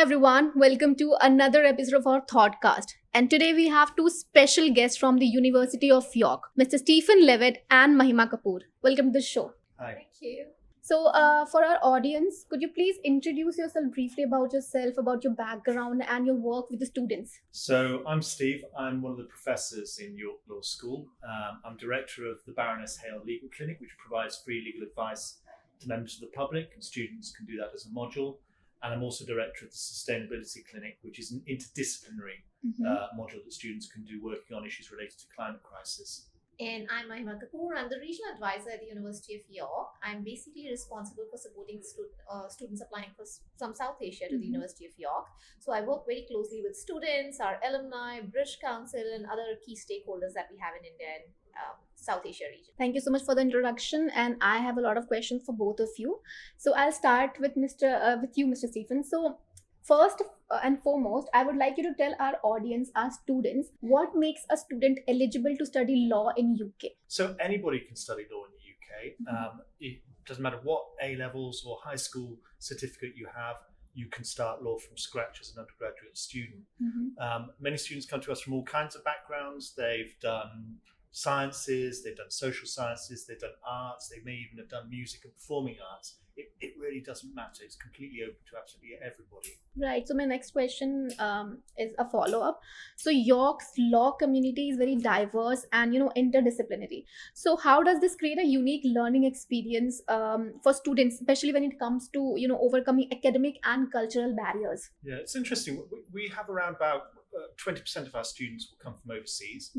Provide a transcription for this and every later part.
everyone, welcome to another episode of our Thoughtcast. And today we have two special guests from the University of York, Mr. Stephen Levitt and Mahima Kapoor. Welcome to the show. Hi. Thank you. So, for our audience, could you please introduce yourself briefly about yourself, about your background, and your work with the students? So I'm Steve. I'm one of the professors in York Law School. I'm director of the Baroness Hale Legal Clinic, which provides free legal advice to members of the public, and students can do that as a module. And I'm also director of the Sustainability Clinic, which is an interdisciplinary module that students can do working on issues related to climate crisis. And I'm Mahima Kapoor. I'm the regional advisor at the University of York. I'm basically responsible for supporting students applying from South Asia to the University of York. So I work very closely with students, our alumni, British Council, and other key stakeholders that we have in India and South Asia region. Thank you so much for the introduction, and I have a lot of questions for both of you. So I'll start with you, Mr. Stephen. So first and foremost, I would like you to tell our audience, our students, what makes a student eligible to study law in UK. So anybody can study law in the UK. It doesn't matter what A levels or high school certificate you have. You can start law from scratch as an undergraduate student. Many students come to us from all kinds of backgrounds. They've done sciences, they've done social sciences, they've done arts, they may even have done music and performing arts. It really doesn't matter. It's completely open to absolutely everybody. Right. So my next question is a follow-up. So York's law community is very diverse and interdisciplinary. So how does this create a unique learning experience for students, especially when it comes to overcoming academic and cultural barriers? Yeah, it's interesting. We have around about 20% of our students will come from overseas.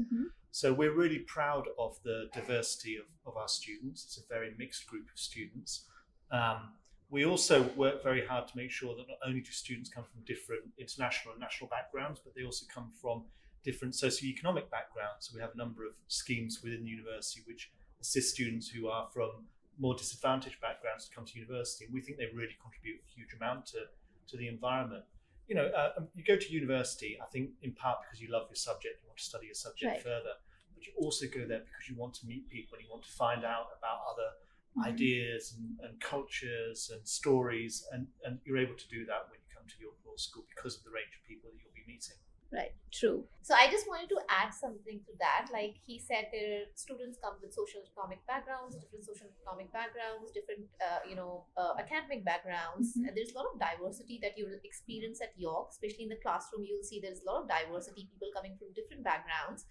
So we're really proud of the diversity of our students. It's a very mixed group of students. We also work very hard to make sure that not only do students come from different international and national backgrounds, but they also come from different socioeconomic backgrounds. So we have a number of schemes within the university which assist students who are from more disadvantaged backgrounds to come to university. And we think they really contribute a huge amount to the environment. You go to university, I think, in part because you love your subject, you want to study your subject further, but you also go there because you want to meet people and you want to find out about other ideas and cultures and stories, and you're able to do that when you come to York Law School because of the range of people that you'll be meeting. Right, true. So I just wanted to add something to that. Like he said, students come with different social economic backgrounds, different academic backgrounds, and there's a lot of diversity that you will experience at York, especially in the classroom. You'll see there's a lot of diversity, people coming from different backgrounds.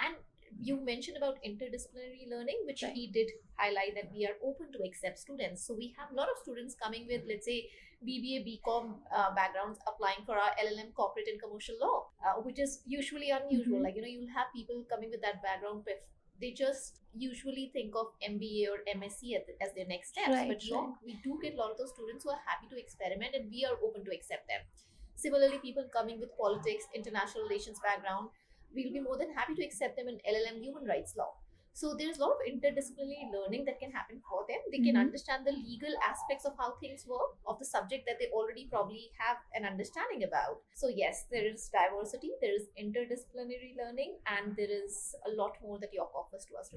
And you mentioned about interdisciplinary learning, which he did highlight that we are open to accept students. So we have a lot of students coming with, let's say, BBA, BCom backgrounds applying for our LLM corporate and commercial law, which is usually unusual. You'll have people coming with that background. They just usually think of MBA or MSc as their next steps. But we do get a lot of those students who are happy to experiment, and we are open to accept them. Similarly, people coming with politics, international relations background, we'll be more than happy to accept them in LLM human rights law. So there's a lot of interdisciplinary learning that can happen for them. They can understand the legal aspects of how things work, of the subject that they already probably have an understanding about. So yes, there is diversity, there is interdisciplinary learning, and there is a lot more that York offers to us.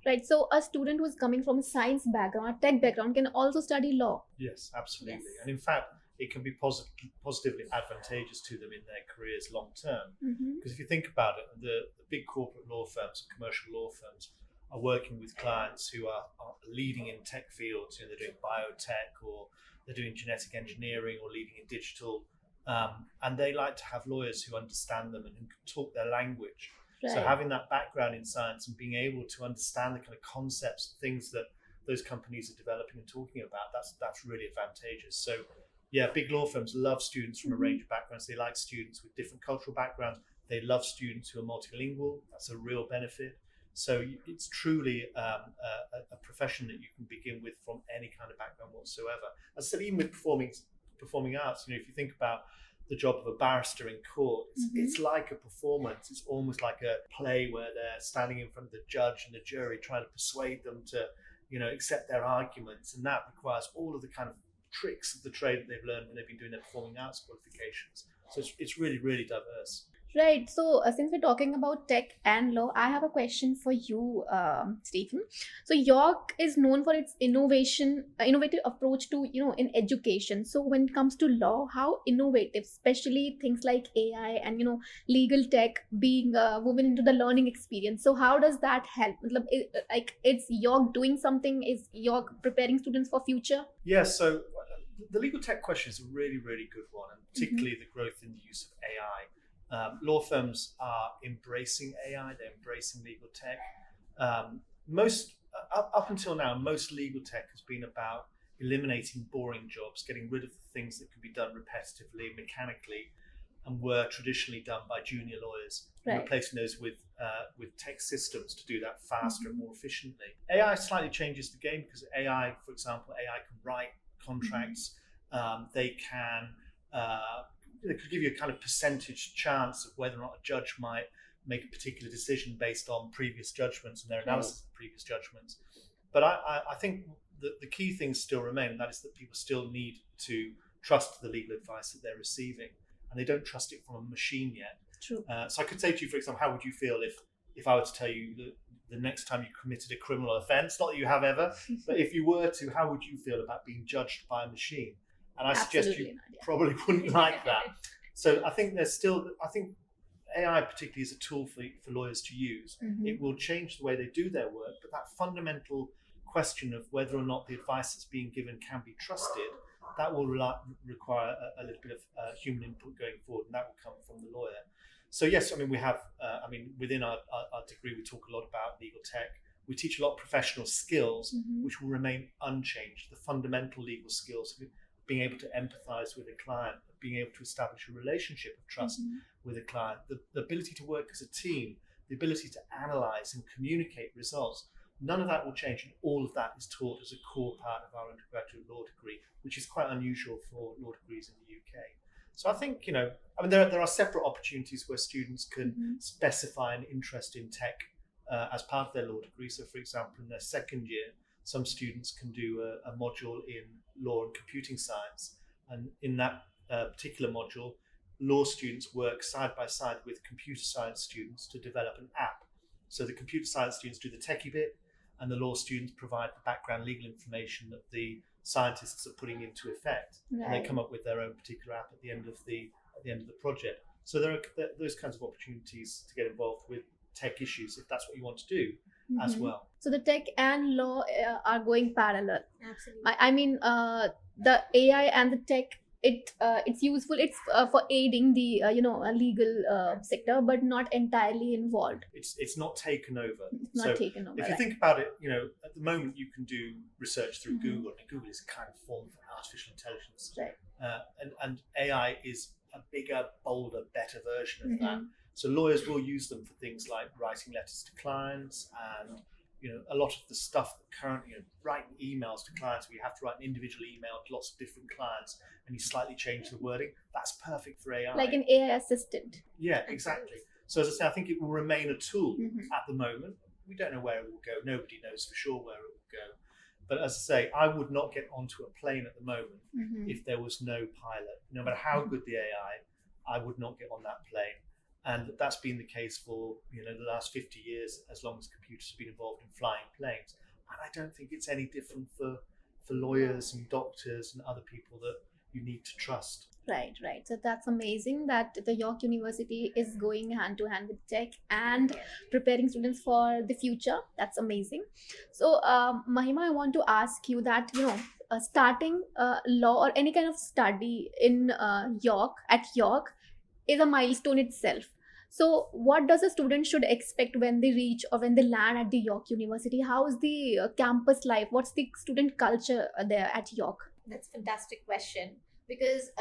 Right. So a student who is coming from a science background, a tech background, can also study law. Yes, absolutely. Yes. And in fact, it can be positively advantageous to them in their careers long term. Because if you think about it, the big corporate law firms, commercial law firms, are working with clients who are leading in tech fields. They're doing biotech, or they're doing genetic engineering, or leading in digital. And they like to have lawyers who understand them and who can talk their language. Right. So having that background in science and being able to understand the kind of concepts, things that those companies are developing and talking about, that's really advantageous. So yeah, big law firms love students from a range of backgrounds. They like students with different cultural backgrounds. They love students who are multilingual. That's a real benefit. So it's truly a profession that you can begin with from any kind of background whatsoever. As I said, even with performing arts, if you think about the job of a barrister in court, it's like a performance. It's almost like a play where they're standing in front of the judge and the jury trying to persuade them to, accept their arguments. And that requires all of the kind of tricks of the trade that they've learned when they've been doing their performing arts qualifications. So it's really, really diverse. Right. So, since we're talking about tech and law, I have a question for you, Stephen. So, York is known for its innovative approach to, in education. So, when it comes to law, how innovative, especially things like AI and, legal tech being woven into the learning experience. So, how does that help? Like, it's York doing something? Is York preparing students for future? Yes, so the legal tech question is a really, really good one, and particularly the growth in the use of AI. Law firms are embracing AI, they're embracing legal tech. Most up until now, most legal tech has been about eliminating boring jobs, getting rid of the things that can be done repetitively, mechanically, and were traditionally done by junior lawyers, and replacing those with tech systems to do that faster and more efficiently. AI slightly changes the game because AI, for example, AI can write contracts. They could give you a kind of percentage chance of whether or not a judge might make a particular decision based on previous judgments and their analysis of previous judgments. But I think that the key things still remain, and that is that people still need to trust the legal advice that they're receiving, and they don't trust it from a machine yet. True. So I could say to you, for example, how would you feel if I were to tell you that the next time you committed a criminal offence, not that you have ever, but if you were to, how would you feel about being judged by a machine? And I suggest you probably wouldn't like that. So I think I think AI particularly is a tool for lawyers to use. It will change the way they do their work, but that fundamental question of whether or not the advice that's being given can be trusted, that will require a little bit of human input going forward, and that will come from the lawyer. So yes, I mean, we have, within our degree, we talk a lot about legal tech. We teach a lot of professional skills, which will remain unchanged. The fundamental legal skills, being able to empathize with a client, being able to establish a relationship of trust with a client, the ability to work as a team, the ability to analyze and communicate results. None of that will change, and all of that is taught as a core part of our undergraduate law degree, which is quite unusual for law degrees in the UK. So I think, there are separate opportunities where students can specify an interest in tech as part of their law degree. So, for example, in their second year, some students can do a module in law and computing science. And in that particular module, law students work side by side with computer science students to develop an app. So the computer science students do the techie bit, and the law students provide the background legal information that the scientists are putting into effect. And they come up with their own particular app at the end of the project. So there are those kinds of opportunities to get involved with tech issues if that's what you want to do as well. So the tech and law are going parallel. Absolutely. The AI and the tech, it's useful. It's for aiding the legal sector, but not entirely involved. It's not taken over. It's not taken over. If you think about it, at the moment you can do research through Google, and Google is a kind of form of artificial intelligence. Right. And AI is a bigger, bolder, better version of that. So lawyers will use them for things like writing letters to clients, and a lot of the stuff that currently, writing emails to clients, where you have to write an individual email to lots of different clients, and you slightly change the wording. That's perfect for AI. Like an AI assistant. Yeah, exactly. So as I say, I think it will remain a tool at the moment. We don't know where it will go. Nobody knows for sure where it will go. But as I say, I would not get onto a plane at the moment if there was no pilot. No matter how good the AI, I would not get on that plane. And that's been the case for the last 50 years, as long as computers have been involved in flying planes. And I don't think it's any different for lawyers and doctors and other people that you need to trust. Right. So that's amazing that the York University is going hand to hand with tech and preparing students for the future. That's amazing. So, Mahima, I want to ask you that, starting law or any kind of study in York is a milestone itself. So what does a student should expect when they reach or when they land at the York University? How is the campus life? What's the student culture there at York? That's a fantastic question. Because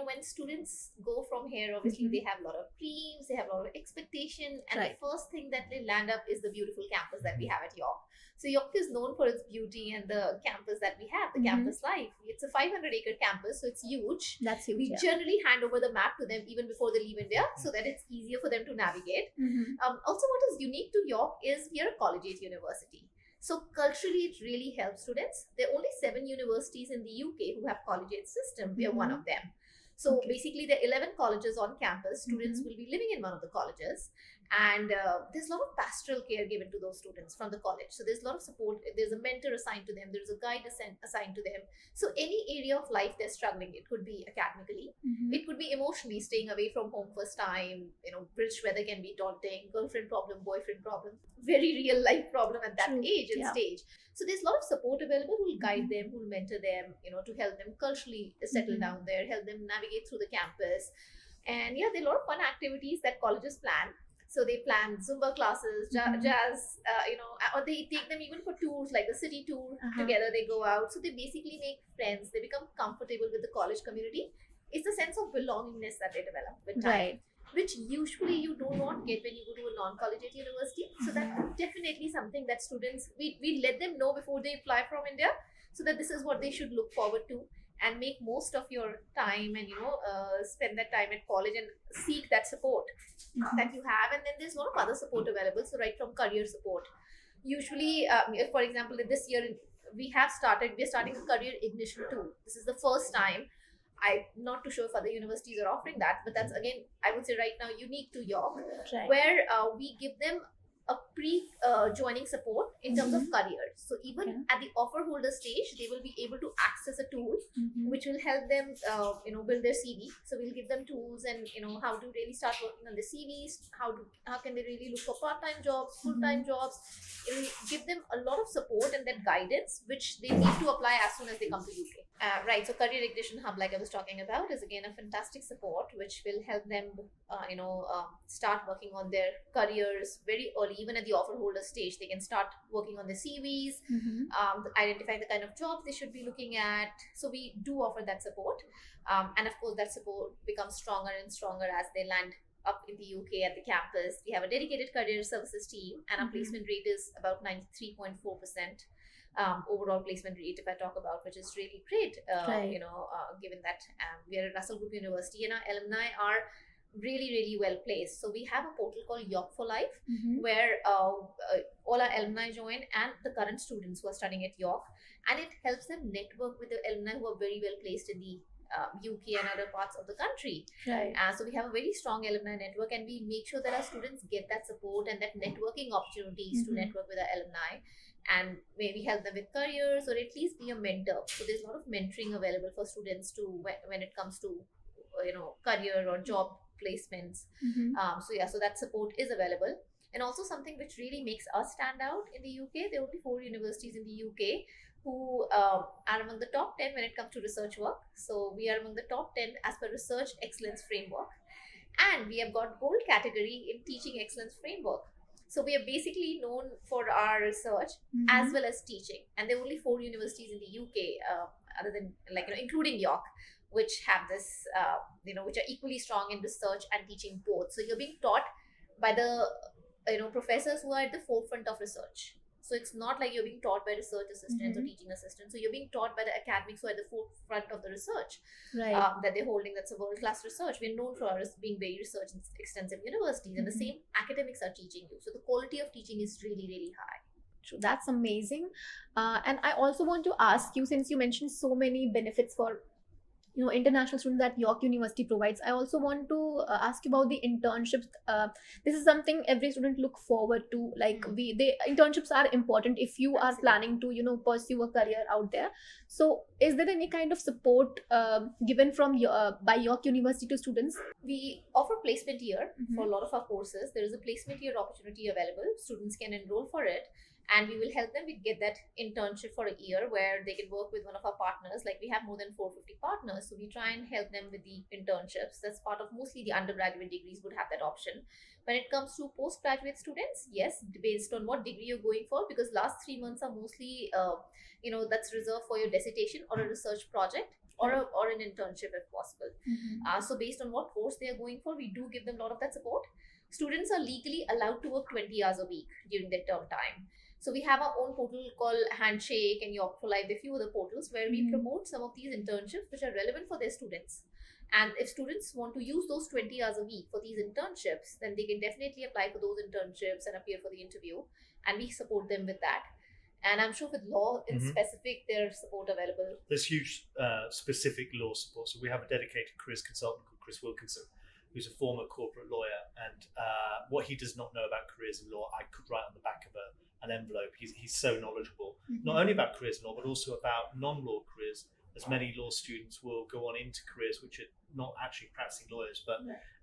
when students go from here, obviously they have a lot of dreams, they have a lot of expectation, and the first thing that they land up is the beautiful campus that we have at York. So York is known for its beauty and the campus that we have, the campus life. It's a 500-acre campus, so it's huge. That's huge. We generally hand over the map to them even before they leave India, so that it's easier for them to navigate. Also, what is unique to York is we are a collegiate university. So culturally, it really helps students. There are only 7 universities in the UK who have collegiate system. We are one of them. So Okay. basically, there are 11 colleges on campus. Students will be living in one of the colleges, and there's a lot of pastoral care given to those students from the college. So there's a lot of support. There's a mentor assigned to them. There's a guide assigned to them. So any area of life they're struggling, it could be academically, it could be emotionally, staying away from home first time. British weather can be daunting. Girlfriend problem, boyfriend problem, very real life problem at that True. age and Yeah. stage. So there's a lot of support available who will guide them, who will mentor them, to help them culturally settle down there, help them navigate through the campus. And yeah, there are a lot of fun activities that colleges plan. So they plan Zumba classes, jazz, or they take them even for tours, like the city tour. Together they go out. So they basically make friends. They become comfortable with the college community. It's the sense of belongingness that they develop with time, Right. which usually you do not get when you go to a non-collegiate university. So that's definitely something that students, we let them know before they fly from India, so that this is what they should look forward to, and make most of your time, and spend that time at college and seek that support that you have. And then there's a lot of other support available, so right from career support. Usually, if, for example, this year we're starting a career ignition tool. This is the first time. I'm not too sure if other universities are offering that, but that's, again, I would say right now unique to York, Right. where we give them a joining support in terms of career. So even Okay. at the offer holder stage, they will be able to access a tool Mhm. which will help them, build their CV. So we'll give them tools and how to really start working on the CVs. How can they really look for part-time jobs, full-time jobs. It will give them a lot of support and that guidance, which they need to apply as soon as they come to UK. Right. So Career Ignition Hub, like I was talking about, is again a fantastic support which will help them, start working on their careers very early, even at the offer holder stage. They can start working on their CVs, identify the kind of jobs they should be looking at. So we do offer that support, and of course that support becomes stronger and stronger as they land up in the UK at the campus. We have a dedicated career services team, and our placement rate is about 93.4%. Overall placement rate, if I talk about, which is really great, Right. given that we are a Russell Group University and our alumni are really, really well placed. So we have a portal called York for Life, where all our alumni join, and the current students who are studying at York, and it helps them network with the alumni who are very well placed in the UK and other parts of the country. Right. So we have a very strong alumni network, and we make sure that our students get that support and that networking opportunities to network with our alumni, and maybe help them with careers, or at least be a mentor. So there's a lot of mentoring available for students to when it comes to career or job placements. So that support is available. And also something which really makes us stand out in the UK, there will be 4 universities in the UK who are among the top 10 when it comes to research work. So we are among the top 10 as per Research Excellence Framework, and we have got gold category in Teaching Excellence Framework. So we are basically known for our research as well as teaching, and there are only 4 universities in the UK, other than including York, which have this, which are equally strong in research and teaching both. So you're being taught by the professors who are at the forefront of research. So it's not like you're being taught by research assistants or teaching assistants. So you're being taught by the academics who are at the forefront of the research Right. that they're holding. That's a world-class research. We're known for us being very research extensive universities, and the same academics are teaching you. So the quality of teaching is really, really high. True. That's amazing. And I also want to ask you, since you mentioned so many benefits for international students that York University provides, I also want to ask you about the internships. This is something every student look forward to. Like the internships are important if you are Absolutely. planning to pursue a career out there. So is there any kind of support given from by York University to students? We offer placement year for a lot of our courses. There is a placement year opportunity available. Students can enroll for it, and we will help them get that internship for a year where they can work with one of our partners. Like, we have more than 450 partners, so we try and help them with the internships. That's part of mostly the undergraduate degrees would have that option. When it comes to postgraduate students, yes, based on what degree you're going for, because last 3 months are mostly, that's reserved for your dissertation or a research project, or an internship if possible. So based on what course they are going for, we do give them a lot of that support. Students are legally allowed to work 20 hours a week during their term time. So we have our own portal called Handshake and York for Life, a few other portals where we promote some of these internships which are relevant for their students. And if students want to use those 20 hours a week for these internships, then they can definitely apply for those internships and appear for the interview, and we support them with that. And I'm sure with law in specific, there's support available. There's huge specific law support. So we have a dedicated careers consultant called Chris Wilkinson, who's a former corporate lawyer. And what he does not know about careers in law, I could write on the back of an envelope. He's so knowledgeable, not only about careers in law, but also about non-law careers, as many law students will go on into careers which are not actually practicing lawyers, but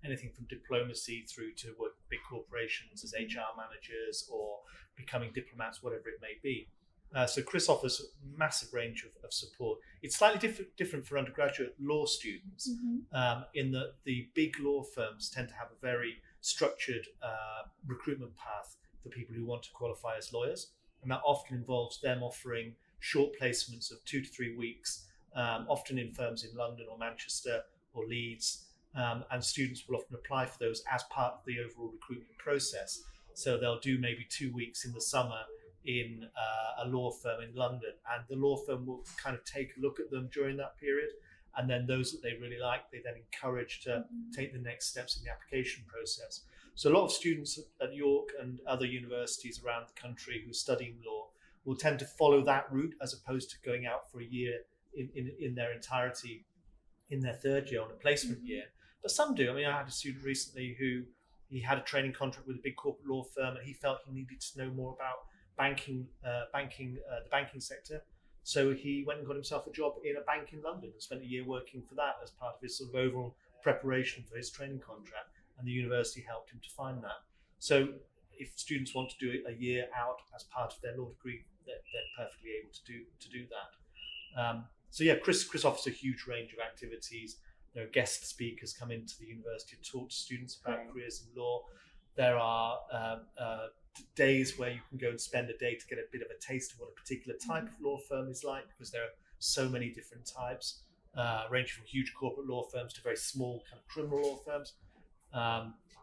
anything from diplomacy through to work with big corporations as HR managers or becoming diplomats, whatever it may be. So Chris offers a massive range of support. It's slightly different for undergraduate law students in that the big law firms tend to have a very structured recruitment path for people who want to qualify as lawyers. And that often involves them offering short placements of 2 to 3 weeks, often in firms in London or Manchester or Leeds. And students will often apply for those as part of the overall recruitment process. So they'll do maybe 2 weeks in the summer in a law firm in London, and the law firm will kind of take a look at them during that period. And then those that they really like, they then encourage to take the next steps in the application process. So a lot of students at York and other universities around the country who are studying law will tend to follow that route as opposed to going out for a year in their entirety in their third year on a placement year. But some do. I mean, I had a student recently who he had a training contract with a big corporate law firm, and he felt he needed to know more about the banking sector. So he went and got himself a job in a bank in London and spent a year working for that as part of his sort of overall preparation for his training contract. And the university helped him to find that. So if students want to do a year out as part of their law degree, they're perfectly able to do that. So yeah, Chris offers a huge range of activities. There are guest speakers come into the university to talk to students about careers in law. There are days where you can go and spend a day to get a bit of a taste of what a particular type of law firm is like, because there are so many different types, ranging from huge corporate law firms to very small kind of criminal law firms.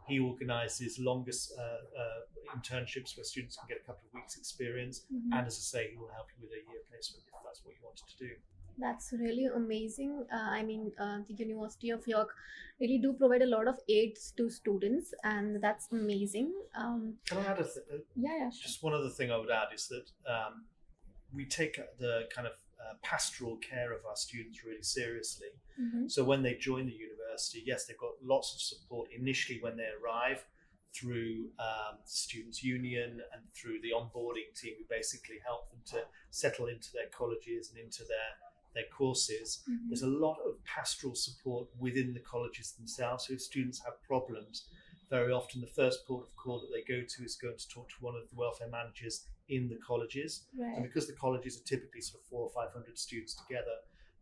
He organises longest internships where students can get a couple of weeks experience, and as I say, he will help you with a year placement if that's what you wanted to do. That's really amazing. The University of York really do provide a lot of aids to students, and that's amazing. Can I add Sure. Just one other thing I would add is that we take the kind of pastoral care of our students really seriously. So when they join the university, yes, they've got lots of support initially when they arrive through Students' Union and through the onboarding team who basically help them to settle into their colleges and into their courses. There's a lot of pastoral support within the colleges themselves. So if students have problems, very often the first port of call that they go to is going to talk to one of the welfare managers in the colleges. And because the colleges are typically sort of 400 or 500 students together,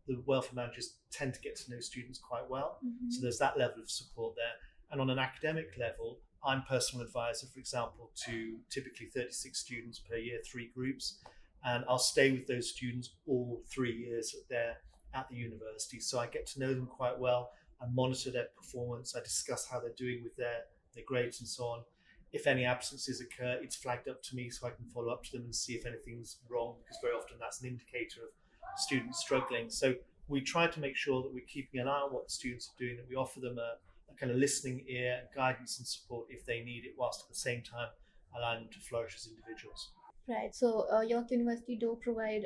the welfare managers tend to get to know students quite well. So there's that level of support there. And on an academic level, I'm personal advisor, for example, to typically 36 students per year, 3 groups. And I'll stay with those students all 3 years that they're at the university. So I get to know them quite well. I monitor their performance. I discuss how they're doing with their grades and so on. If any absences occur, it's flagged up to me so I can follow up to them and see if anything's wrong, because very often that's an indicator of students struggling. So we try to make sure that we're keeping an eye on what the students are doing, that we offer them a kind of listening ear, guidance and support if they need it, whilst at the same time allowing them to flourish as individuals. Right. So York University do provide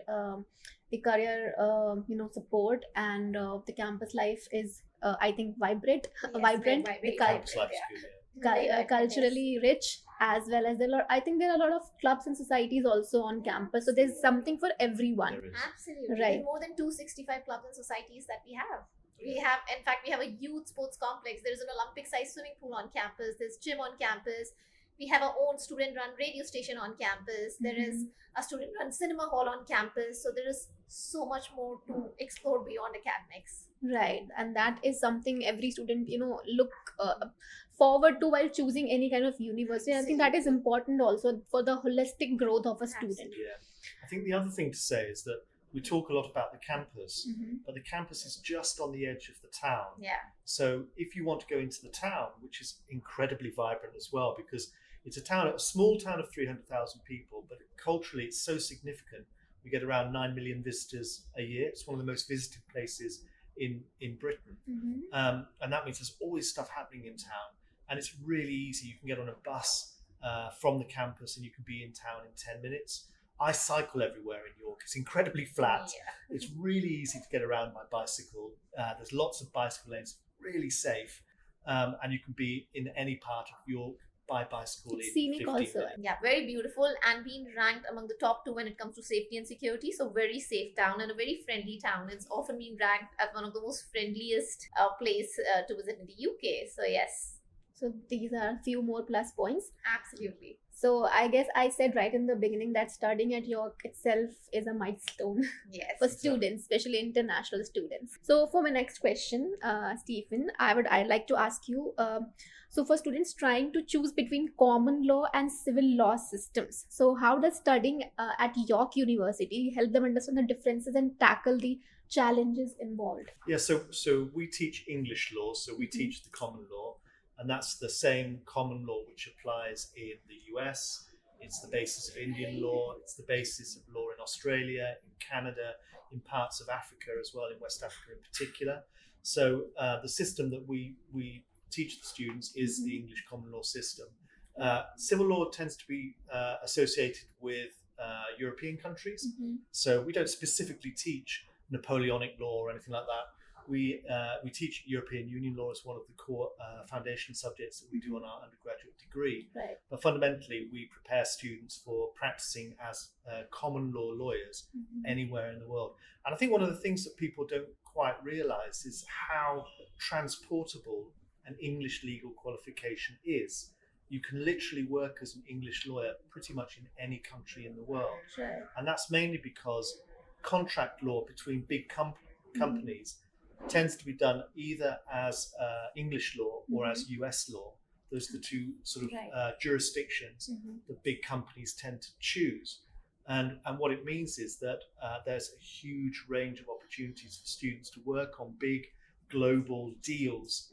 the career, support, and the campus life is, I think, vibrant. The Campus life is good, yeah. Culturally rich, as well as I think there are a lot of clubs and societies also on campus. So there's something for everyone. There is. Absolutely. Right. There's more than 265 clubs and societies that we have. We have a youth sports complex. There's an Olympic-sized swimming pool on campus. There's gym on campus. We have our own student-run radio station on campus. There is a student-run cinema hall on campus. So there is so much more to explore beyond academics. Right, and that is something every student, look forward to while choosing any kind of university. And I think that is important also for the holistic growth of a student. Yeah. I think the other thing to say is that we talk a lot about the campus, but the campus is just on the edge of the town. Yeah. So if you want to go into the town, which is incredibly vibrant as well, because it's a small town of 300,000 people, but culturally it's so significant. We get around 9 million visitors a year. It's one of the most visited places in Britain. And that means there's always stuff happening in town. And it's really easy. You can get on a bus from the campus and you can be in town in 10 minutes. I cycle everywhere in York. It's incredibly flat. Yeah. It's really easy to get around my bicycle. There's lots of bicycle lanes, really safe. And you can be in any part of York by bicycle It's in scenic 15 also. minutes. Yeah, very beautiful, and being ranked among the top 2 when it comes to safety and security. So very safe town and a very friendly town. It's often been ranked as one of the most friendliest place to visit in the UK. So yes, So these are a few more plus points. absolutely. So I guess I said right in the beginning that studying at York itself is a milestone Yes. for students, especially international students. So for my next question, Stephen, I'd like to ask you. So for students trying to choose between common law and civil law systems, so how does studying at York University help them understand the differences and tackle the challenges involved? Yeah, so we teach English law, so we teach the common law, and that's the same common law which applies in the US. It's the basis of Indian law, it's the basis of law in Australia, in Canada, in parts of Africa as well, in West Africa in particular. So the system that we teach the students is the English common law system. Civil law tends to be associated with European countries, so we don't specifically teach Napoleonic law or anything like that. We teach European Union law as one of the core foundation subjects that we do on our undergraduate degree. Right. But fundamentally, we prepare students for practicing as common law lawyers anywhere in the world. And I think one of the things that people don't quite realise is how transportable an English legal qualification is. You can literally work as an English lawyer pretty much in any country in the world. Sure. And that's mainly because contract law between big companies tends to be done either as English law or as US law. Those are the two sort of jurisdictions that big companies tend to choose. And what it means is that there's a huge range of opportunities for students to work on big global deals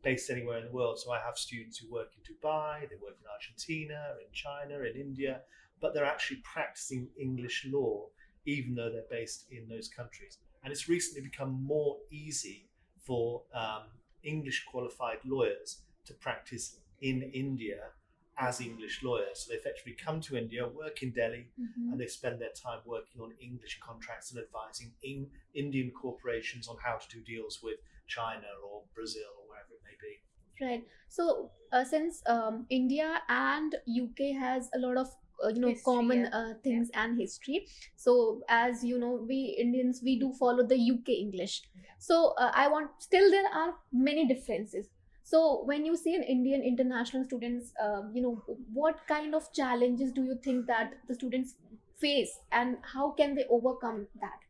based anywhere in the world. So I have students who work in Dubai, they work in Argentina, in China, in India, but they're actually practicing English law even though they're based in those countries. And it's recently become more easy for English qualified lawyers to practice in India as English lawyers. So they effectively come to India, work in Delhi, and they spend their time working on English contracts and advising Indian corporations on how to do deals with China or Brazil or wherever it may be. Right. So since India and UK has a lot of History, common things and history, so as you know, we Indians, we do follow the UK English. So still there are many differences. So when you see an Indian international students, what kind of challenges do you think that the students face, and how can they overcome that?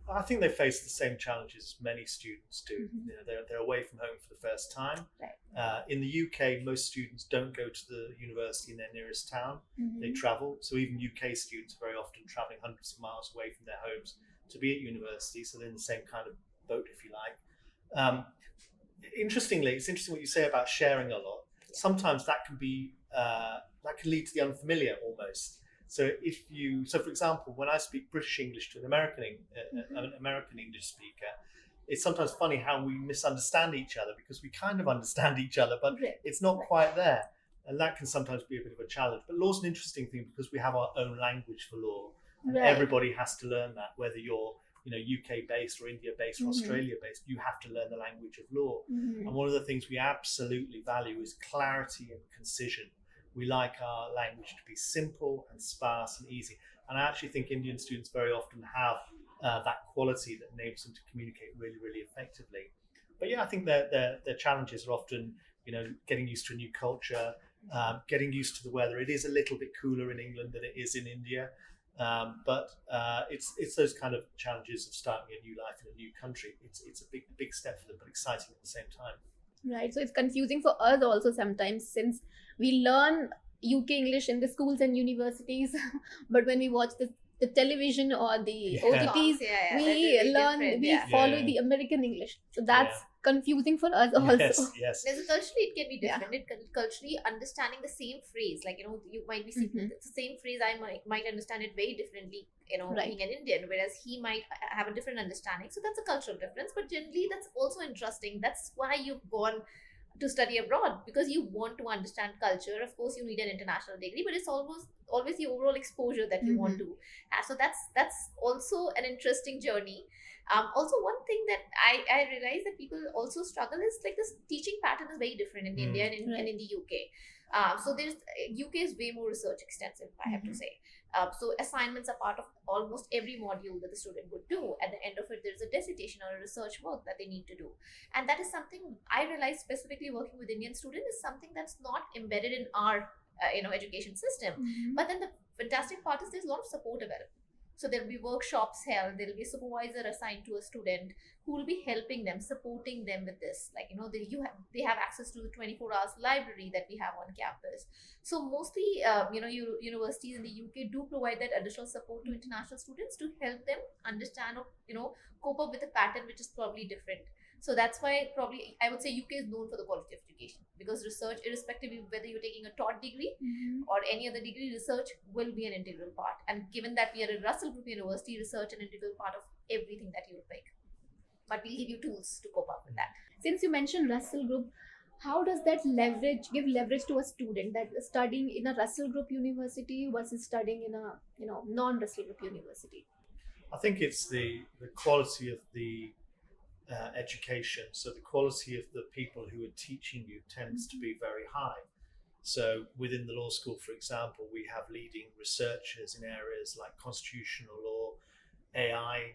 I think they face the same challenges many students do. You know, they're away from home for the first time. Right. In the UK, most students don't go to the university in their nearest town. They travel. So even UK students are very often traveling hundreds of miles away from their homes to be at university. So they're in the same kind of boat, if you like. Interestingly, it's interesting what you say about sharing a lot. Sometimes that can be that can lead to the unfamiliar almost. So for example, when I speak British English to an American English speaker, it's sometimes funny how we misunderstand each other because we kind of understand each other, but it's not quite there. And that can sometimes be a bit of a challenge. But law's an interesting thing because we have our own language for law. And everybody has to learn that, whether you're UK based or India based or Australia based, you have to learn the language of law. And one of the things we absolutely value is clarity and concision. We like our language to be simple and sparse and easy. And I actually think Indian students very often have that quality that enables them to communicate really, really effectively. But yeah, I think their challenges are often, getting used to a new culture, getting used to the weather. It is a little bit cooler in England than it is in India. But it's those kind of challenges of starting a new life in a new country. It's a big step for them, but exciting at the same time. Right. So it's confusing for us also sometimes, since we learn UK English in the schools and universities, but when we watch the television or the OTTs, we follow the American English. So that's confusing for us also. Yes. Culturally, it can be different. Culturally, understanding the same phrase, you might be speaking the same phrase, I might understand it very differently, being an Indian, whereas he might have a different understanding. So that's a cultural difference. But generally, that's also interesting. That's why you've gone to study abroad because you want to understand culture. Of course, you need an international degree, but it's always the overall exposure that you want to have. So that's also an interesting journey. Also, one thing that I realize that people also struggle is like this teaching pattern is very different in India and in the UK. So there's UK is way more research extensive, I have to say. So assignments are part of almost every module that the student would do. At the end of it, there's a dissertation or a research work that they need to do, and that is something I realized specifically working with Indian students is something that's not embedded in our education system. But then the fantastic part is there's a lot of support available. So there'll be workshops held, there'll be a supervisor assigned to a student who will be helping them, supporting them with this. Like, they have access to the 24 hours library that we have on campus. So mostly, universities in the UK do provide that additional support to international students to help them understand or, cope up with a pattern which is probably different. So that's why probably I would say UK is known for the quality of education, because research, irrespective of whether you're taking a taught degree or any other degree, research will be an integral part. And given that we are a Russell Group University, research an integral part of everything that you will pick. But we'll give you tools to cope up with that. Since you mentioned Russell Group, how does that give leverage to a student that is studying in a Russell Group University versus studying in a non-Russell Group University? I think it's the quality of the education. So the quality of the people who are teaching you tends to be very high. So within the law school, for example, we have leading researchers in areas like constitutional law, AI,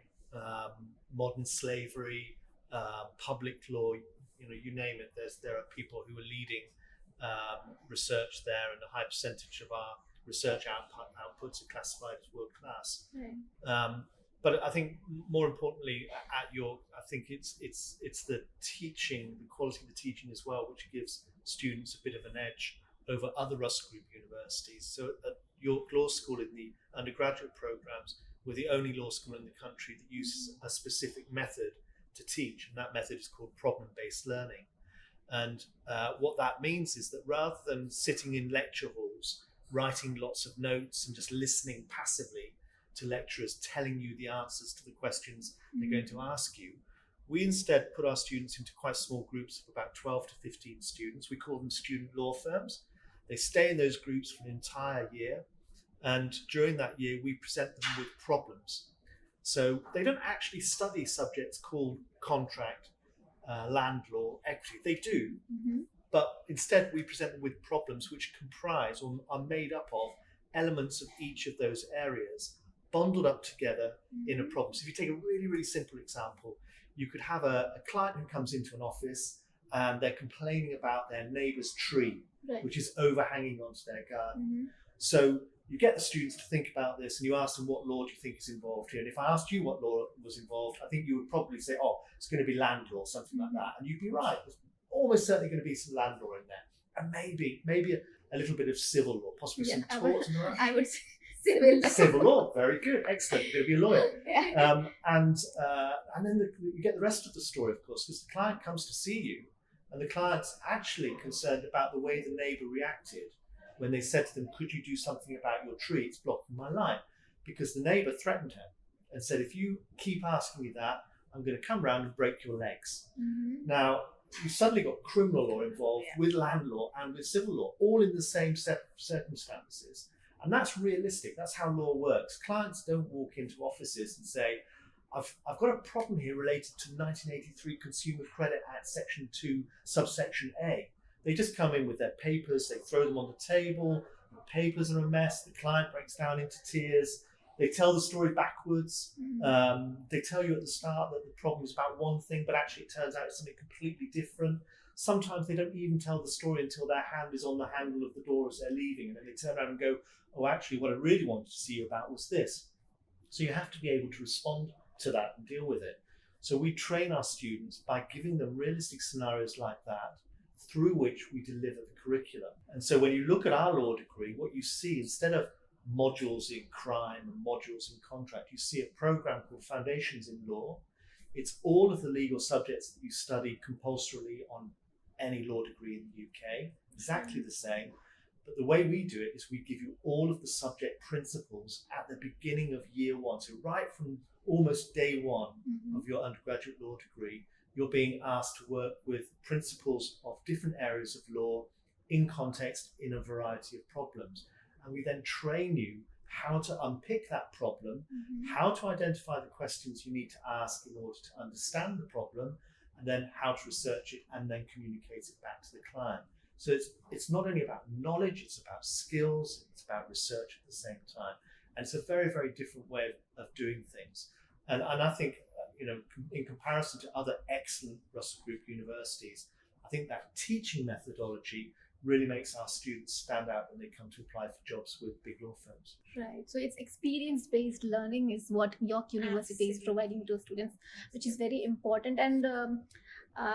modern slavery, public law, you name it. There are people who are leading research there, and a high percentage of our research outputs are classified as world class. But I think more importantly, I think it's the teaching, the quality of the teaching as well, which gives students a bit of an edge over other Russell Group universities. So at York Law School, in the undergraduate programs, we're the only law school in the country that uses a specific method to teach, and that method is called problem-based learning. And what that means is that rather than sitting in lecture halls, writing lots of notes and just listening passively to lecturers telling you the answers to the questions they're going to ask you, we instead put our students into quite small groups of about 12 to 15 students. We call them student law firms. They stay in those groups for an entire year, and during that year we present them with problems. So they don't actually study subjects called contract, land law, equity. They do, but instead we present them with problems which comprise or are made up of elements of each of those areas, bundled up together in a problem. So if you take a really, really simple example, you could have a client who comes into an office and they're complaining about their neighbour's tree, which is overhanging onto their garden. So you get the students to think about this and you ask them, what law do you think is involved here? And if I asked you what law was involved, I think you would probably say, oh, it's going to be land law, something like that. And you'd be right. There's almost certainly going to be some land law in there. And maybe a little bit of civil law, possibly some torts. I would say civil law, very good, excellent. You're going to be a lawyer. And then you get the rest of the story, of course, because the client comes to see you, and the client's actually concerned about the way the neighbour reacted when they said to them, could you do something about your tree? It's blocking my line. Because the neighbour threatened her and said, if you keep asking me that, I'm going to come round and break your legs. Now, you've suddenly got criminal law involved with land law and with civil law, all in the same set of circumstances. And that's realistic. That's how law works. Clients don't walk into offices and say, I've got a problem here related to 1983 Consumer Credit Act Section 2, subsection A. They just come in with their papers, they throw them on the table, the papers are a mess, the client breaks down into tears, they tell the story backwards, they tell you at the start that the problem is about one thing, but actually it turns out it's something completely different. Sometimes they don't even tell the story until their hand is on the handle of the door as they're leaving, and then they turn around and go, oh, actually what I really wanted to see you about was this. So you have to be able to respond to that and deal with it. So we train our students by giving them realistic scenarios like that, through which we deliver the curriculum. And so when you look at our law degree, what you see, instead of modules in crime and modules in contract, you see a program called Foundations in Law. It's all of the legal subjects that you study compulsorily on any law degree in the UK, exactly the same. But the way we do it is we give you all of the subject principles at the beginning of year one. So right from almost day one of your undergraduate law degree, you're being asked to work with principles of different areas of law in context in a variety of problems. And we then train you how to unpick that problem, how to identify the questions you need to ask in order to understand the problem, and then how to research it and then communicate it back to the client. So it's not only about knowledge, it's about skills, it's about research at the same time. And it's a very, very different way of doing things. And I think, in comparison to other excellent Russell Group universities, I think that teaching methodology really makes our students stand out when they come to apply for jobs with big law firms. Right. So it's experience-based learning is what York University is providing to students, which is very important. And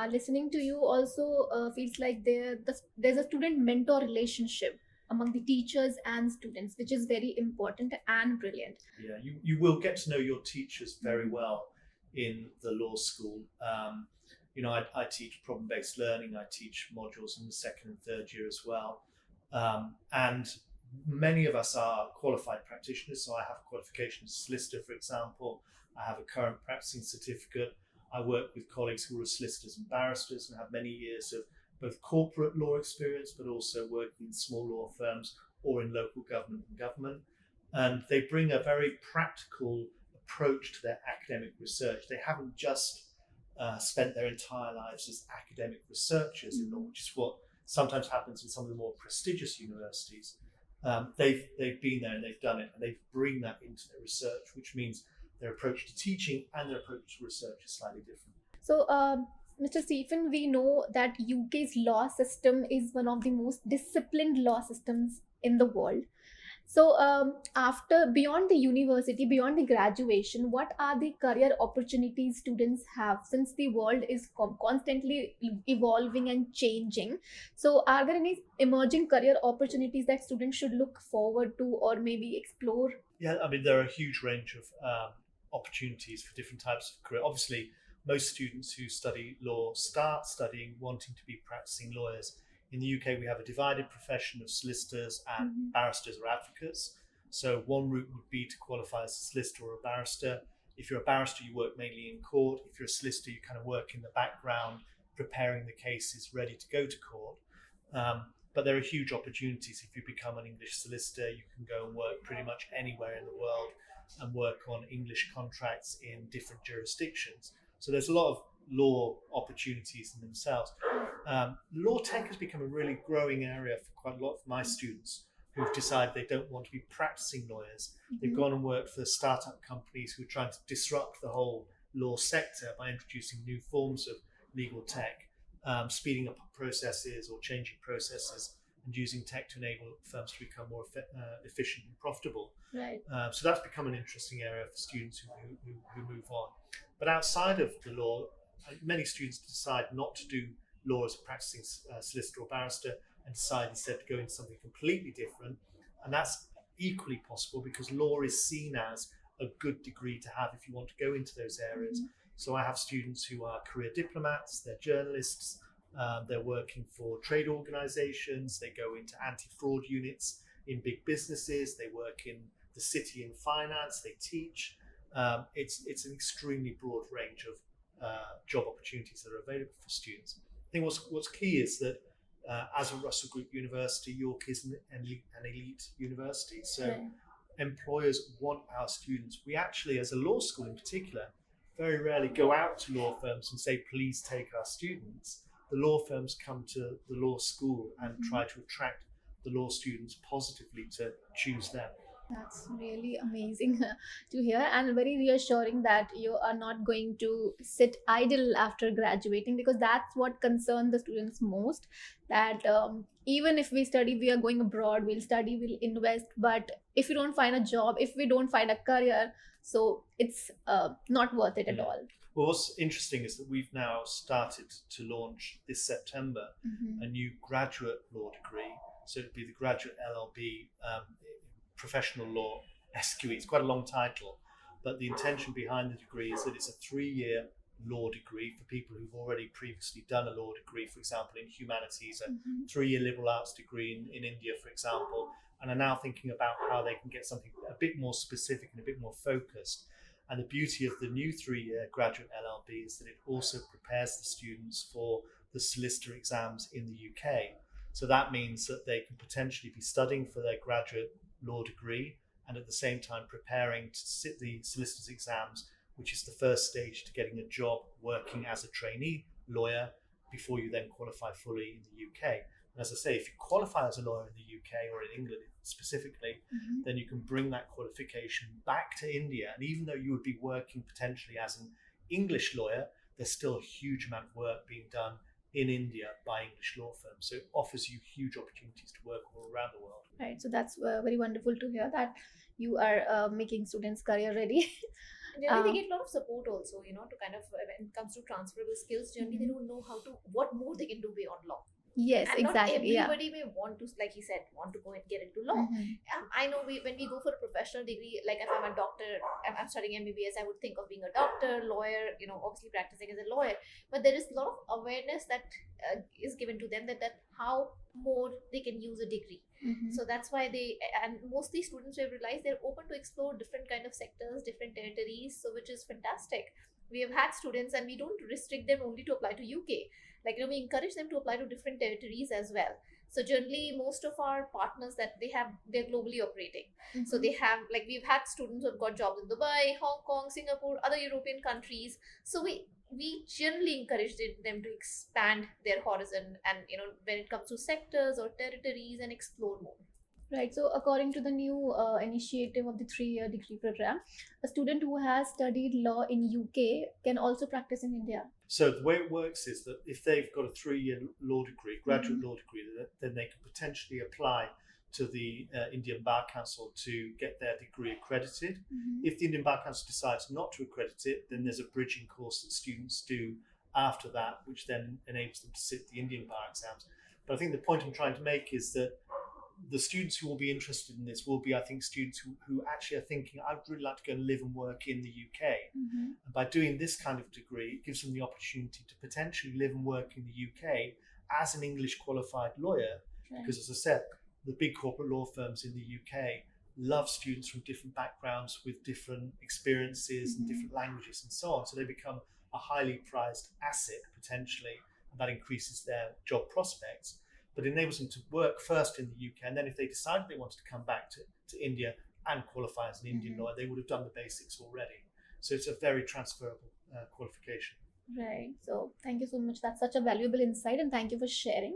listening to you also feels like there's a student-mentor relationship among the teachers and students, which is very important and brilliant. Yeah, you will get to know your teachers very well in the law school. I teach problem-based learning. I teach modules in the second and third year as well. And many of us are qualified practitioners. So I have a qualification as a solicitor, for example. I have a current practicing certificate. I work with colleagues who are solicitors and barristers and have many years of both corporate law experience, but also working in small law firms or in local government. And they bring a very practical approach to their academic research. They haven't just spent their entire lives as academic researchers in law, which is what sometimes happens in some of the more prestigious universities. They've been there and they've done it, and they bring that into their research, which means their approach to teaching and their approach to research is slightly different. So, Mr. Stephen, we know that UK's law system is one of the most disciplined law systems in the world. So, beyond the university, beyond the graduation, what are the career opportunities students have, since the world is constantly evolving and changing? So, are there any emerging career opportunities that students should look forward to or maybe explore? Yeah, I mean, there are a huge range of opportunities for different types of career. Obviously, most students who study law start studying wanting to be practicing lawyers. In the UK, we have a divided profession of solicitors and barristers or advocates. So one route would be to qualify as a solicitor or a barrister. If you're a barrister, you work mainly in court. If you're a solicitor, you kind of work in the background, preparing the cases ready to go to court. But there are huge opportunities. If you become an English solicitor, you can go and work pretty much anywhere in the world and work on English contracts in different jurisdictions. So there's a lot of law opportunities in themselves. Law tech has become a really growing area for quite a lot of my students who've decided they don't want to be practicing lawyers. They've gone and worked for startup companies who are trying to disrupt the whole law sector by introducing new forms of legal tech, speeding up processes or changing processes, and using tech to enable firms to become more efficient and profitable. Right. So that's become an interesting area for students who move on. But outside of the law, many students decide not to do law as a practicing solicitor or barrister and decide instead to go into something completely different. And that's equally possible because law is seen as a good degree to have if you want to go into those areas. So I have students who are career diplomats, they're journalists, they're working for trade organizations, they go into anti-fraud units in big businesses, they work in the city in finance, they teach. It's an extremely broad range of job opportunities that are available for students. I think what's key is that as a Russell Group university, York is an elite university. So employers want our students. We actually, as a law school in particular, very rarely go out to law firms and say, please take our students. The law firms come to the law school and try to attract the law students positively to choose them. That's really amazing to hear, and very reassuring that you are not going to sit idle after graduating, because that's what concerns the students most. That even if we study, we are going abroad, we'll study, we'll invest, but if we don't find a job, if we don't find a career, so it's not worth it at all. Well, what's interesting is that we've now started to launch this September a new graduate law degree. So it'd be the graduate LLB. Professional law SQE. It's quite a long title, but the intention behind the degree is that it's a 3-year law degree for people who've already previously done a law degree, for example, in humanities, a 3-year liberal arts degree in India, for example, and are now thinking about how they can get something a bit more specific and a bit more focused. And the beauty of the new 3-year graduate LLB is that it also prepares the students for the the solicitor exams in the UK. So that means that they can potentially be studying for their graduate law degree and at the same time preparing to sit the solicitor's exams, which is the first stage to getting a job working as a trainee lawyer before you then qualify fully in the UK. And as I say, if you qualify as a lawyer in the UK or in England specifically, then you can bring that qualification back to India. And even though you would be working potentially as an English lawyer, there's still a huge amount of work being done in India by English law firms. So it offers you huge opportunities to work all around the world. Right. So that's very wonderful to hear that you are making students career ready. Generally, they get a lot of support also, to kind of, when it comes to transferable skills, generally they don't know what more they can do beyond law. Yes, and exactly. not everybody may want to, like he said, want to go and get into law. I know when we go for a professional degree, like if I'm a doctor, I'm studying MBBS, I would think of being a doctor, lawyer, obviously practicing as a lawyer. But there is a lot of awareness that is given to them that how more they can use a degree. So that's why and most of these students, we have realized they're open to explore different kind of sectors, different territories, so which is fantastic. We have had students, and we don't restrict them only to apply to UK. We encourage them to apply to different territories as well. So generally, most of our partners that they're globally operating. So they have, we've had students who have got jobs in Dubai, Hong Kong, Singapore, other European countries. So we generally encourage them to expand their horizon and, when it comes to sectors or territories, and explore more. Right. So according to the new initiative of the 3-year degree program, a student who has studied law in UK can also practice in India. So the way it works is that if they've got a 3-year law degree, graduate law degree, then they can potentially apply to the Indian Bar Council to get their degree accredited. If the Indian Bar Council decides not to accredit it, then there's a bridging course that students do after that, which then enables them to sit the Indian bar exams. But I think the point I'm trying to make is that the students who will be interested in this will be, I think, students who actually are thinking, I'd really like to go and live and work in the UK. And by doing this kind of degree, it gives them the opportunity to potentially live and work in the UK as an English qualified lawyer. Right. Because as I said, the big corporate law firms in the UK love students from different backgrounds with different experiences and different languages and so on. So they become a highly prized asset potentially, and that increases their job prospects. But enables them to work first in the UK, and then if they decided they wanted to come back to India and qualify as an Indian lawyer, they would have done the basics already. So it's a very transferable qualification. Right. So thank you so much. That's such a valuable insight, and thank you for sharing.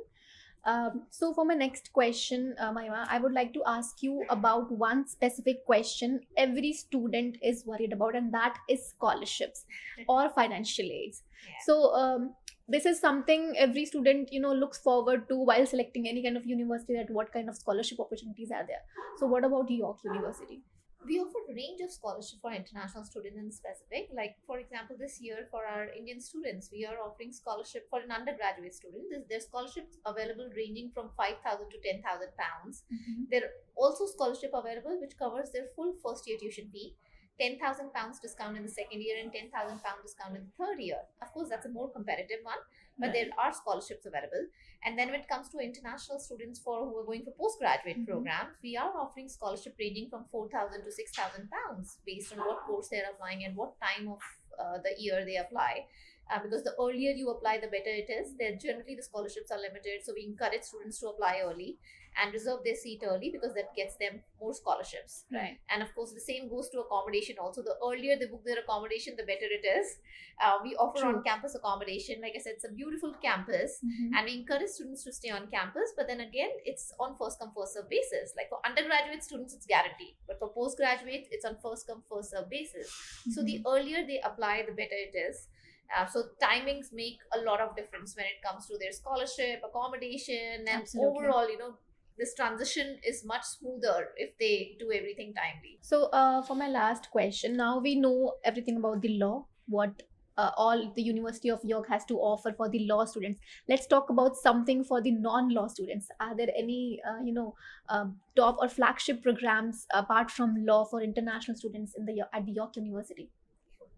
So for my next question, Mahima, I would like to ask you about one specific question every student is worried about, and that is scholarships or financial aids. Yeah. So this is something every student looks forward to while selecting any kind of university, that what kind of scholarship opportunities are there. So what about York University? We offer a range of scholarship for international students in specific. Like, for example, this year for our Indian students, we are offering scholarship for an undergraduate student. There's scholarships available ranging from 5,000 to 10,000 pounds. There are also scholarship available which covers their full first year tuition fee, 10,000 pounds discount in the second year, and 10,000 pound discount in the third year. Of course, that's a more competitive one, but there are scholarships available. And then when it comes to international students who are going for postgraduate programs, we are offering scholarship ranging from 4,000 to 6,000 pounds based on what course they're applying and what time of the year they apply. Because the earlier you apply, the better it is. Generally, the scholarships are limited, so we encourage students to apply early and reserve their seat early, because that gets them more scholarships. Right. And of course, the same goes to accommodation also. The earlier they book their accommodation, the better it is. We offer on-campus accommodation. Like I said, it's a beautiful campus, and we encourage students to stay on campus. But then again, it's on first-come, first-serve basis. Like for undergraduate students, it's guaranteed. But for postgraduate, it's on first-come, first-serve basis. So the earlier they apply, the better it is. So timings make a lot of difference when it comes to their scholarship, accommodation, and overall, this transition is much smoother if they do everything timely. So for my last question, now we know everything about the law, what all the University of York has to offer for the law students. Let's talk about something for the non-law students. Are there any top or flagship programs apart from law for international students at the York University?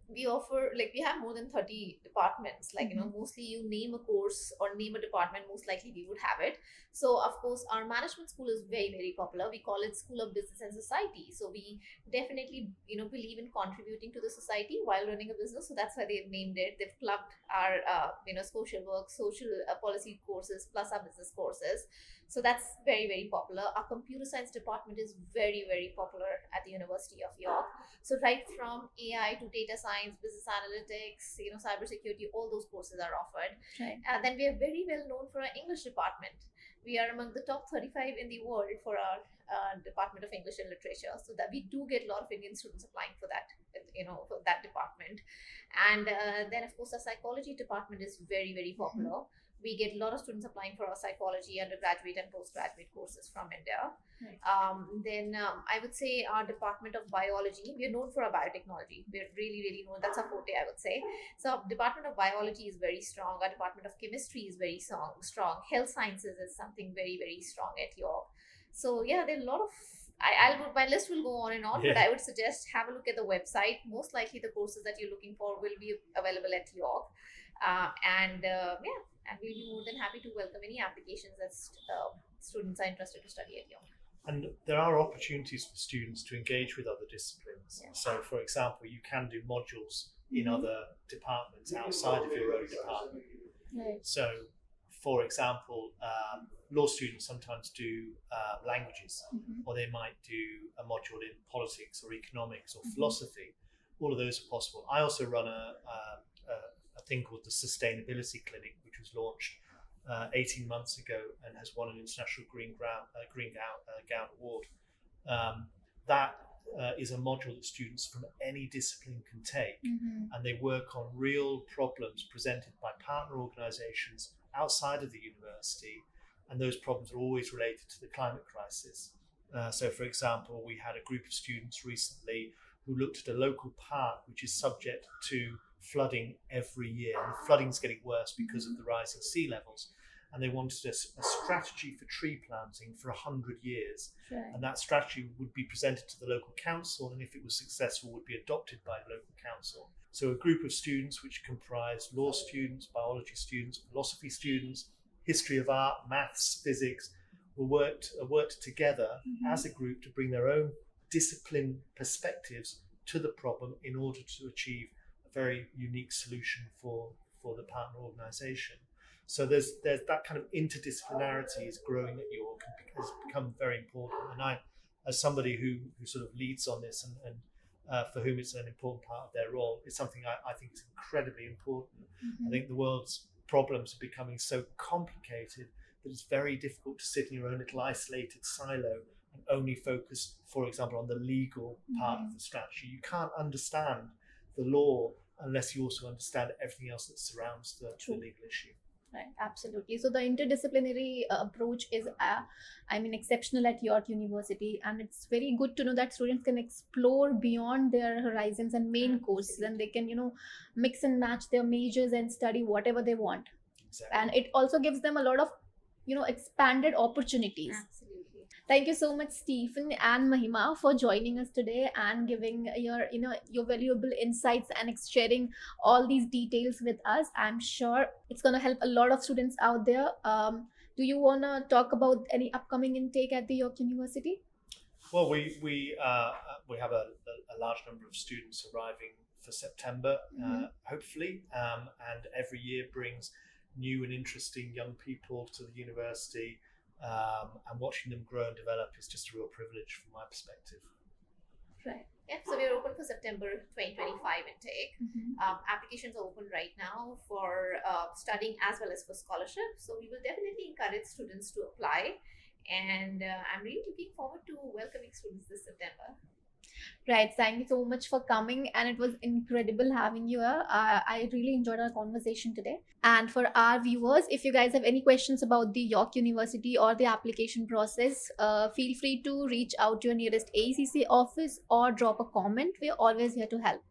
we offer, like, we have more than 30 departments, like, mostly you name a course or name a department, most likely we would have it. So of course our management school is very, very popular. We call it School of Business and Society. So we definitely, believe in contributing to the society while running a business. So that's why they've named it. They've clubbed our social work, social policy courses plus our business courses. So that's very, very popular. Our computer science department is very, very popular at the University of York. So right from AI to data science, business analytics, cybersecurity, all those courses are offered. Right. And then we are very well known for our English department. We are among the top 35 in the world for our Department of English and Literature. So that we do get a lot of Indian students applying for that, for that department. And then of course our psychology department is very, very popular. We get a lot of students applying for our psychology undergraduate and postgraduate courses from India. Right. Then I would say our Department of Biology, we are known for our biotechnology. We're really, really known. That's our forte, I would say. So our Department of Biology is very strong. Our Department of Chemistry is very strong. Health Sciences is something very, very strong at York. So yeah, there are a lot of, my list will go on and on, but I would suggest have a look at the website. Most likely the courses that you're looking for will be available at York. And we'll be more than happy to welcome any applications that students are interested to study at York. And there are opportunities for students to engage with other disciplines. Yeah. So, for example, you can do modules in other departments outside of your own department. Right. So, for example, law students sometimes do languages, or they might do a module in politics or economics or philosophy. All of those are possible. I also run a thing called the Sustainability Clinic, which was launched 18 months ago and has won an international Green Gown Award. That is a module that students from any discipline can take, and they work on real problems presented by partner organisations outside of the university, and those problems are always related to the climate crisis. So, for example, we had a group of students recently who looked at a local park which is subject to flooding every year. And the flooding is getting worse because of the rising sea levels. And they wanted a strategy for tree planting for 100 years. Sure. And that strategy would be presented to the local council, and if it was successful, would be adopted by the local council. So a group of students which comprised law students, biology students, philosophy students, history of art, maths, physics, worked together as a group to bring their own discipline perspectives to the problem in order to achieve a very unique solution for the partner organisation. So there's that kind of interdisciplinarity is growing at York and has become very important. And I, as somebody who sort of leads on this and for whom it's an important part of their role, it's something I think is incredibly important. I think the world's problems are becoming so complicated that it's very difficult to sit in your own little isolated silo and only focus, for example, on the legal part of the strategy. You can't understand the law unless you also understand everything else that surrounds the legal issue. Right, absolutely. So the interdisciplinary approach is, exceptional at York University, and it's very good to know that students can explore beyond their horizons and main courses, and they can, mix and match their majors and study whatever they want. Exactly. And it also gives them a lot of, expanded opportunities. Absolutely. Thank you so much, Stephen and Mahima, for joining us today and giving your valuable insights and sharing all these details with us. I'm sure it's going to help a lot of students out there. Do you want to talk about any upcoming intake at the York University? Well, we have a large number of students arriving for September, hopefully, and every year brings new and interesting young people to the university. And watching them grow and develop is just a real privilege from my perspective. Right. Yeah, so we're open for September 2025 intake. Applications are open right now for studying as well as for scholarship. So we will definitely encourage students to apply. And I'm really looking forward to welcoming students this September. Right. Thank you so much for coming, and it was incredible having you here. I really enjoyed our conversation today. And for our viewers, if you guys have any questions about the York University or the application process, feel free to reach out to your nearest AECC office or drop a comment. We're always here to help.